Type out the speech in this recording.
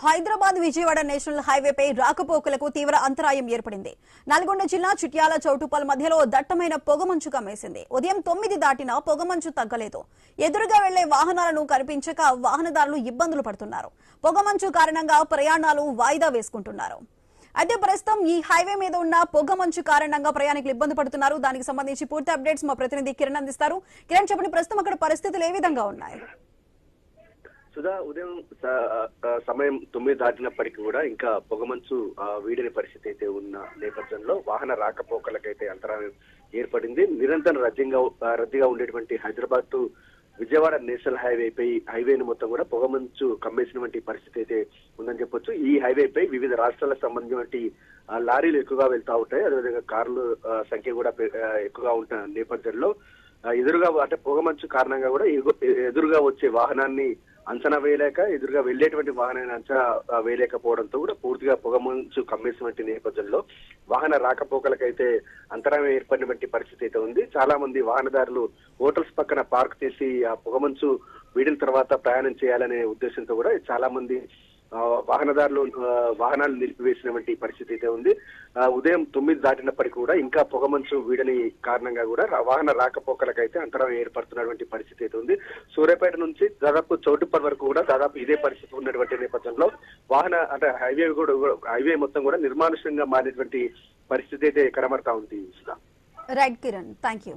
Hyderabad Vijayawada national హైవేపై రాకపోకలకు తీవ్ర అంతరాయం ఏర్పడింది. నల్గొండ జిల్లా చిట్యాల చౌటుప్పల్ మధ్యలో దట్టమైన పొగమంచు కమ్మేసింది. ఉదయం 9 దాటినా పొగమంచు తగ్గలేదు. ఎదురుగా వెళ్లే వాహనాలను కనిపించక వాహనదారులు ఇబ్బందులు పడుతున్నారు. పొగమంచు కారణంగా ప్రయాణాలు వాయిదా వేసుకుంటున్నారు. అయితే ప్రస్తుతం ఈ హైవే మీద ఉన్న పొగమంచు కారణంగా ప్రయాణికులు ఇబ్బంది పడుతున్నారు. దానికి సంబంధించి పూర్తి అప్డేట్స్ మా ప్రతినిధి కిరణ్ అందిస్తారు. కిరణ్, చెప్పండి, ప్రస్తుతం అక్కడ పరిస్థితులు ఏ విధంగా ఉన్నాయి? సుధా, ఉదయం సమయం 9 దాటినప్పటికీ కూడా ఇంకా పొగమంచు వీడిన పరిస్థితి అయితే ఉన్న నేపథ్యంలో వాహన రాకపోకలకైతే అంతరాయం ఏర్పడింది. నిరంతరం రద్దీగా ఉండేటువంటి హైదరాబాద్ టు విజయవాడ నేషనల్ హైవేను మొత్తం కూడా పొగమంచు కమ్మేసినటువంటి పరిస్థితి అయితే ఉందని చెప్పొచ్చు. ఈ హైవేపై వివిధ రాష్ట్రాలకు సంబంధించినటువంటి లారీలు ఎక్కువగా వెళ్తా ఉంటాయి. అదేవిధంగా కార్ల సంఖ్య కూడా ఎక్కువగా ఉంటున్న నేపథ్యంలో ఎదురుగా అంటే పొగమంచు కారణంగా కూడా ఎదురుగా వచ్చే వాహనాన్ని అంచనా వేయలేక ఎదురుగా వెళ్లేటువంటి వాహనాన్ని అంచనా వేయలేకపోవడంతో కూడా పూర్తిగా పొగమంచు కమ్మేసినటువంటి నేపథ్యంలో వాహన రాకపోకలకైతే అంతరాయం ఏర్పడినటువంటి పరిస్థితి అయితే ఉంది. చాలా మంది వాహనదారులు హోటల్స్ పక్కన పార్క్ చేసి ఆ పొగమంచు వీడిన తర్వాత ప్రయాణం చేయాలనే ఉద్దేశంతో కూడా చాలా మంది వాహనాలు నిలిపివేసినటువంటి పరిస్థితి అయితే ఉంది. ఉదయం 9 దాటినప్పటికీ కూడా ఇంకా పొగమంచు వీడని కారణంగా కూడా వాహన రాకపోకలకైతే అంతరాయం ఏర్పడుతున్నటువంటి పరిస్థితి అయితే ఉంది. సూర్యాపేట నుంచి దాదాపు చౌటుప్పల్ వరకు కూడా దాదాపు ఇదే పరిస్థితి ఉన్నటువంటి నేపథ్యంలో హైవే మొత్తం కూడా నిర్మానుష్యంగా మారినటువంటి పరిస్థితి అయితే కనబడతా ఉంది. Right Kiran, thank you.